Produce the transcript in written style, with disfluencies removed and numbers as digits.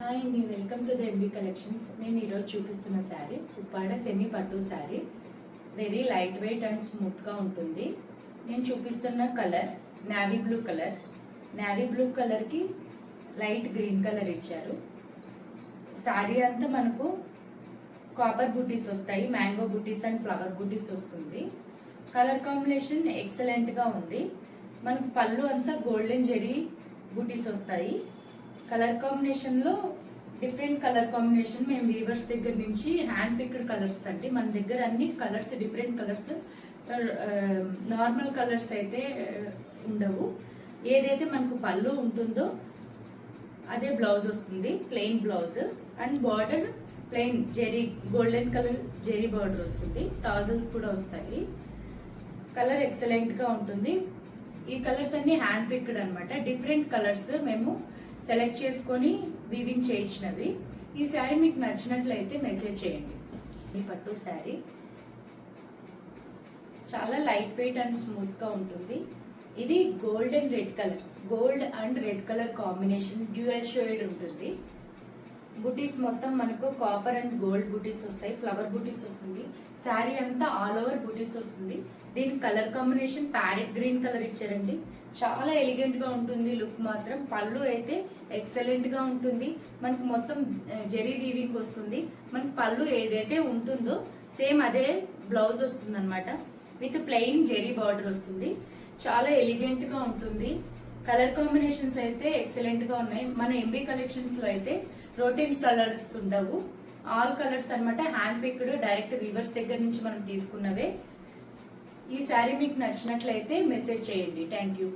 Hi అండి, welcome to the MB collections. నేను ఈరోజు చూపిస్తున్న శారీ ఉప్పాడ సెమీ పట్టు sari. Very light weight and స్మూత్గా ఉంటుంది. నేను చూపిస్తున్న colour navy blue colour. Navy blue కలర్కి లైట్ గ్రీన్ కలర్ ఇచ్చారు. శారీ అంతా మనకు కాపర్ బూటీస్ వస్తాయి, మ్యాంగో బూటీస్ అండ్ ఫ్లవర్ బూటీస్ వస్తుంది. కలర్ కాంబినేషన్ ఎక్సలెంట్గా ఉంది. మనకు పళ్ళు అంతా గోల్డెన్ జెరీ బూటీస్ వస్తాయి. కలర్ కాంబినేషన్లో డిఫరెంట్ కలర్ కాంబినేషన్ మేము వీవర్స్ దగ్గర నుంచి హ్యాండ్ పిక్డ్ కలర్స్ అంటే మన దగ్గర అన్ని colours different colours, normal colours అయితే ఉండవు. ఏదైతే మనకు పళ్ళు ఉంటుందో అదే బ్లౌజ్ వస్తుంది, plain blouse and border plain zari golden colour zari border వస్తుంది. టాజల్స్ కూడా వస్తాయి. కలర్ ఎక్సలెంట్గా ఉంటుంది. ఈ కలర్స్ అన్ని హ్యాండ్ పిక్డ్ అనమాట. డిఫరెంట్ కలర్స్ మేము సెలెక్ట్ చేసుకొని వీవింగ్ చేయించినవి. ఈ శారీ మీకు నచ్చినట్లయితే మెసేజ్ చేయండి. ఈ పట్టు శారీ చాలా లైట్ వెయిట్ అండ్ స్మూత్గా ఉంటుంది. ఇది gold and red colour, gold and red colour combination dual shade ఉంటుంది. బుటీస్ మొత్తం మనకు కాపర్ అండ్ గోల్డ్ బుటీస్ వస్తాయి, ఫ్లవర్ బుటీస్ వస్తుంది. శారీ అంతా ఆల్ ఓవర్ బుటీస్ వస్తుంది. దీని colour combination parrot green colour ఇచ్చారండి. చాలా ఎలిగెంట్ గా ఉంటుంది లుక్ మాత్రం. పళ్ళు అయితే ఎక్సలెంట్ గా ఉంటుంది. మనకు మొత్తం జెరీ వీవింగ్ వస్తుంది. మనకు పళ్ళు ఏదైతే ఉంటుందో సేమ్ అదే బ్లౌజ్ వస్తుంది అనమాట. విత్ ప్లెయిన్ జెరీ బార్డర్ వస్తుంది. చాలా ఎలిగెంట్ గా ఉంటుంది. కలర్ కాంబినేషన్స్ అయితే ఎక్సలెంట్ గా ఉన్నాయి. మన ఎంబీ కలెక్షన్స్ లో అయితే రొటీన్ కలర్స్ ఉండవు, ఆల్ కలర్స్ అనమాట. హ్యాండ్ పిక్డ్ డైరెక్ట్ వీవర్స్ దగ్గర నుంచి మనం తీసుకున్నవే. ఈ శారీ మీకు నచ్చినట్లయితే మెసేజ్ చేయండి. Thank you.